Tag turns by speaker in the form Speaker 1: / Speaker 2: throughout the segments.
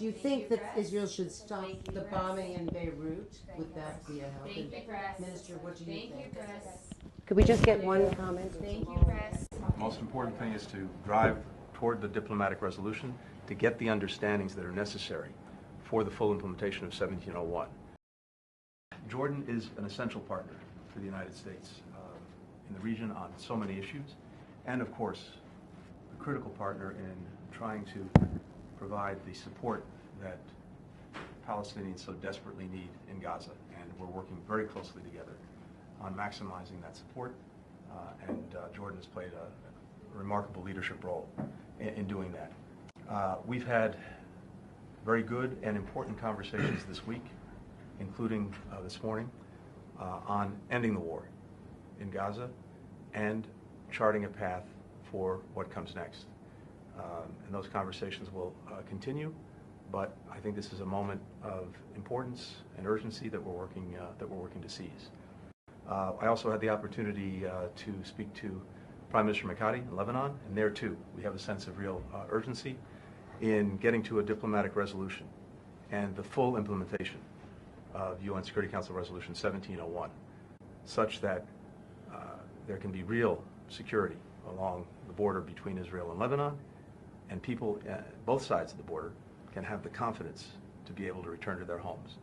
Speaker 1: Do you think that Israel should stop the bombing in Beirut? Would that be a help?
Speaker 2: Thank you, Press.
Speaker 1: Minister, what do you think?
Speaker 2: Thank you, Press.
Speaker 1: Could we just get one comment?
Speaker 2: Thank you, Press.
Speaker 3: The most important thing is to drive toward the diplomatic resolution to get the understandings that are necessary for the full implementation of 1701. Jordan is an essential partner for the United States in the region on so many issues, and of course, a critical partner in trying to provide the support that Palestinians so desperately need in Gaza. And we're working very closely together on maximizing that support, and Jordan has played a remarkable leadership role in doing that. We've had very good and important conversations this week, including this morning, on ending the war in Gaza and charting a path for what comes next. And those conversations will continue, but I think this is a moment of importance and urgency that we're working to seize. I also had the opportunity to speak to Prime Minister Mikati in Lebanon, and there too we have a sense of real urgency in getting to a diplomatic resolution and the full implementation of UN Security Council Resolution 1701, such that there can be real security along the border between Israel and Lebanon, and people both sides of the border can have the confidence to be able to return to their homes.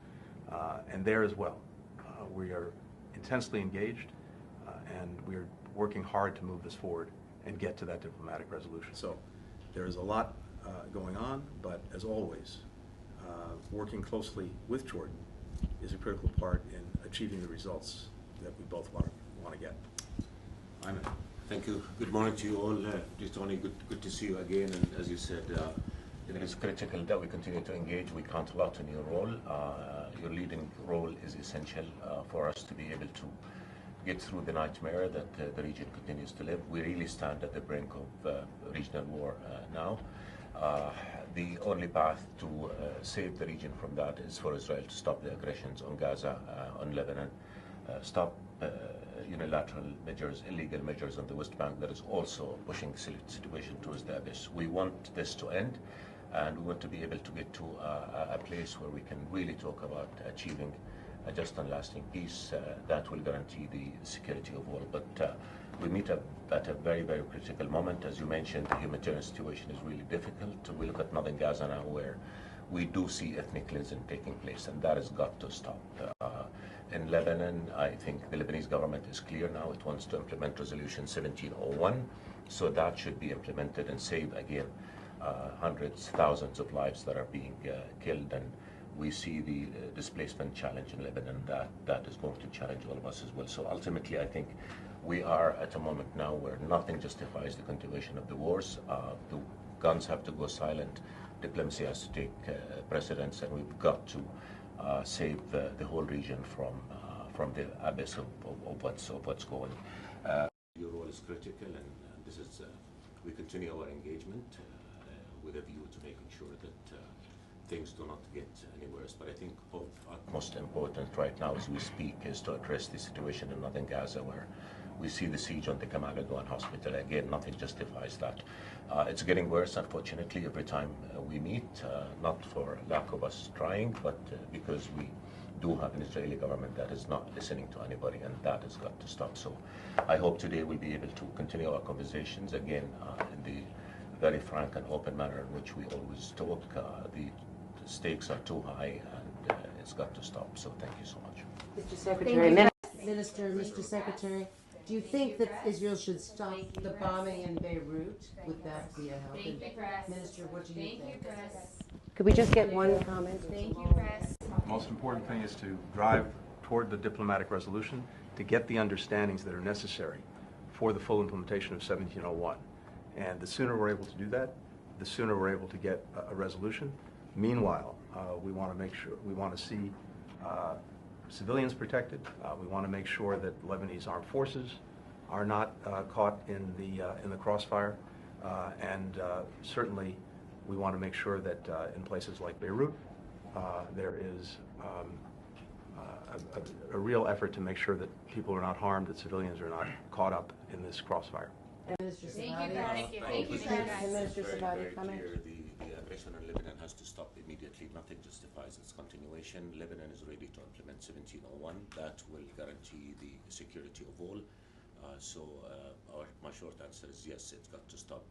Speaker 3: And there as well, we are intensely engaged, and we are working hard to move this forward and get to that diplomatic resolution. So there is a lot going on, but as always, working closely with Jordan is a critical part in achieving the results that we both want to get. Ayman.
Speaker 4: Thank you. Good morning to you all. Tony, good to see you again. And as you said, it is critical that we continue to engage. We count a lot on your role. Your leading role is essential for us to be able to get through the nightmare that the region continues to live. We really stand at the brink of regional war now. The only path to save the region from that is for Israel to stop the aggressions on Gaza, on Lebanon, stop unilateral measures, illegal measures on the West Bank that is also pushing the situation towards the abyss. We want this to end, and we want to be able to get to a place where we can really talk about achieving a just and lasting peace that will guarantee the security of all. But we meet at a very, very critical moment. As you mentioned, the humanitarian situation is really difficult. We look at northern Gaza now, where we do see ethnic cleansing taking place, and that has got to stop. In Lebanon, I think the Lebanese government is clear now. It wants to implement Resolution 1701, so that should be implemented and save, again, hundreds, thousands of lives that are being killed. And we see the displacement challenge in Lebanon that is going to challenge all of us as well. So ultimately, I think we are at a moment now where nothing justifies the continuation of the wars. The guns have to go silent. Diplomacy has to take precedence, and we've got to save the whole region from the abyss of what's going. Your role is critical, and this is we continue our engagement with a view to making sure that things do not get any worse. But I think of utmost important right now as we speak is to address the situation in northern Gaza, where we see the siege on the Kamal Adwan hospital. Again, nothing justifies that. It's getting worse, unfortunately, every time we meet, not for lack of us trying, but because we do have an Israeli government that is not listening to anybody, and that has got to stop. So I hope today we'll be able to continue our conversations, again, in the very frank and open manner in which we always talk. The stakes are too high, and it's got to stop. So thank you so much.
Speaker 1: Mr. Secretary, Minister, Mr. Secretary, do you think that Israel should stop the bombing in Beirut? Would that be a help?
Speaker 2: Thank you, Press.
Speaker 1: Minister, what do you think?
Speaker 2: Thank you, Press.
Speaker 1: Could we just get one comment?
Speaker 2: Thank you, Press.
Speaker 3: The most important thing is to drive toward the diplomatic resolution to get the understandings that are necessary for the full implementation of 1701. And the sooner we're able to do that, the sooner we're able to get a resolution. Meanwhile, we want to see civilians protected. We want to make sure that Lebanese armed forces are not caught in the crossfire, and certainly we want to make sure that in places like Beirut there is a real effort to make sure that people are not harmed, that civilians are not caught up in this crossfire.
Speaker 1: Minister
Speaker 2: Thank you,
Speaker 1: Sabadi.
Speaker 2: Press. Thank you, Press.
Speaker 1: Minister Sabadi, comment.
Speaker 4: The aggression in Lebanon has to stop immediately. implementation, Lebanon is ready to implement 1701. That will guarantee the security of all. My short answer is yes, it's got to stop